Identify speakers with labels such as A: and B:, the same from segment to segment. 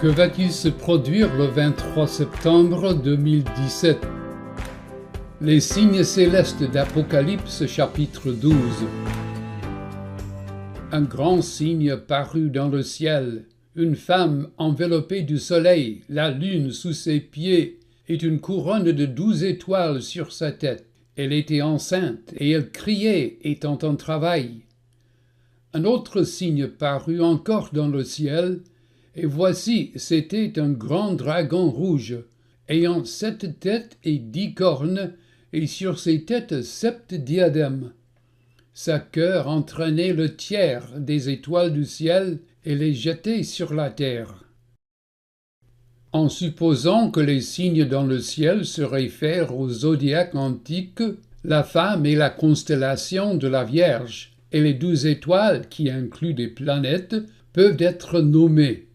A: Que va-t-il se produire le 23 septembre 2017? Les signes célestes d'Apocalypse chapitre 12. Un grand signe parut dans le ciel, une femme enveloppée du soleil, la lune sous ses pieds, et une couronne de 12 étoiles sur sa tête. Elle était enceinte, et elle criait, étant en travail. Un autre signe parut encore dans le ciel, et voici, c'était un grand dragon rouge, ayant 7 têtes et 10 cornes, et sur ses têtes 7 diadèmes. Sa queue entraînait le tiers des étoiles du ciel et les jetait sur la terre. En supposant que les signes dans le ciel se réfèrent au zodiaque antique, la femme est la constellation de la Vierge, et les 12 étoiles, qui incluent des planètes, peuvent être nommées.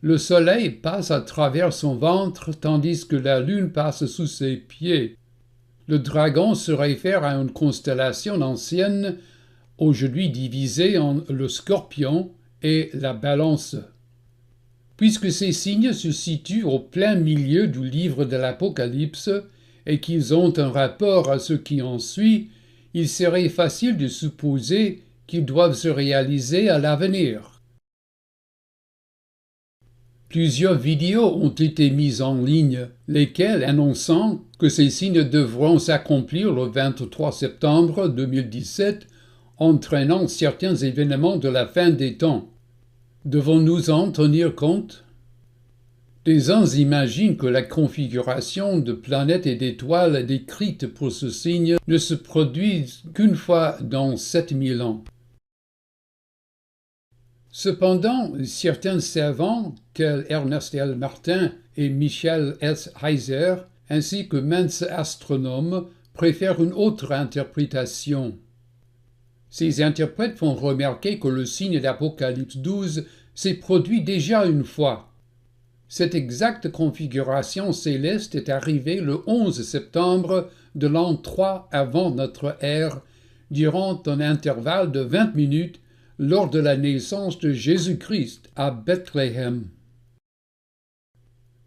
A: Le soleil passe à travers son ventre, tandis que la lune passe sous ses pieds. Le dragon se réfère à une constellation ancienne, aujourd'hui divisée en le Scorpion et la Balance. Puisque ces signes se situent au plein milieu du livre de l'Apocalypse et qu'ils ont un rapport à ce qui en suit, il serait facile de supposer qu'ils doivent se réaliser à l'avenir. Plusieurs vidéos ont été mises en ligne, lesquelles annonçant que ces signes devront s'accomplir le 23 septembre 2017, entraînant certains événements de la fin des temps. Devons-nous en tenir compte? Les uns imaginent que la configuration de planètes et d'étoiles décrite pour ce signe ne se produise qu'une fois dans 7000 ans. Cependant, certains savants, tels Ernest L. Martin et Michael S. Heiser, ainsi que maints astronomes, préfèrent une autre interprétation. Ces interprètes font remarquer que le signe d'Apocalypse 12 s'est produit déjà une fois. Cette exacte configuration céleste est arrivée le 11 septembre de l'an 3 avant notre ère, durant un intervalle de 20 minutes, lors de la naissance de Jésus-Christ à Bethléem.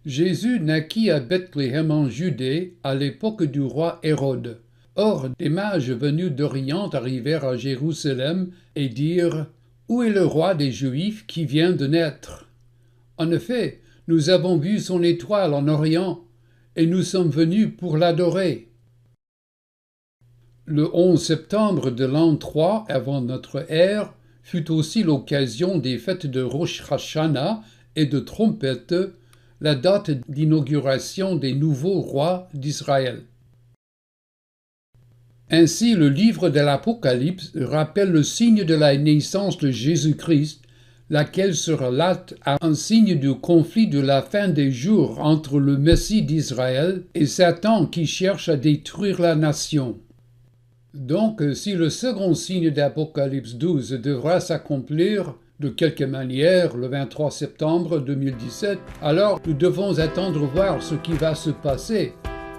A: Jésus naquit à Bethléem en Judée à l'époque du roi Hérode. Or, des mages venus d'Orient arrivèrent à Jérusalem et dirent « Où est le roi des Juifs qui vient de naître? En effet, nous avons vu son étoile en Orient, et nous sommes venus pour l'adorer. » Le 11 septembre de l'an 3 avant notre ère fut aussi l'occasion des fêtes de Rosh Hashanah et de Trompette, la date d'inauguration des nouveaux rois d'Israël. Ainsi, le livre de l'Apocalypse rappelle le signe de la naissance de Jésus-Christ, laquelle se relate à un signe du conflit de la fin des jours entre le Messie d'Israël et Satan qui cherche à détruire la nation. Donc, si le second signe d'Apocalypse 12 devra s'accomplir de quelque manière le 23 septembre 2017, alors nous devons attendre voir ce qui va se passer,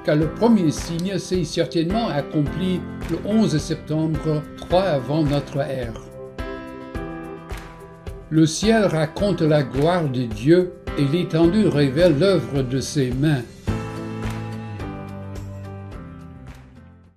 A: car le premier signe s'est certainement accompli le 11 septembre 3 avant notre ère. Le ciel raconte la gloire de Dieu et l'étendue révèle l'œuvre de ses mains.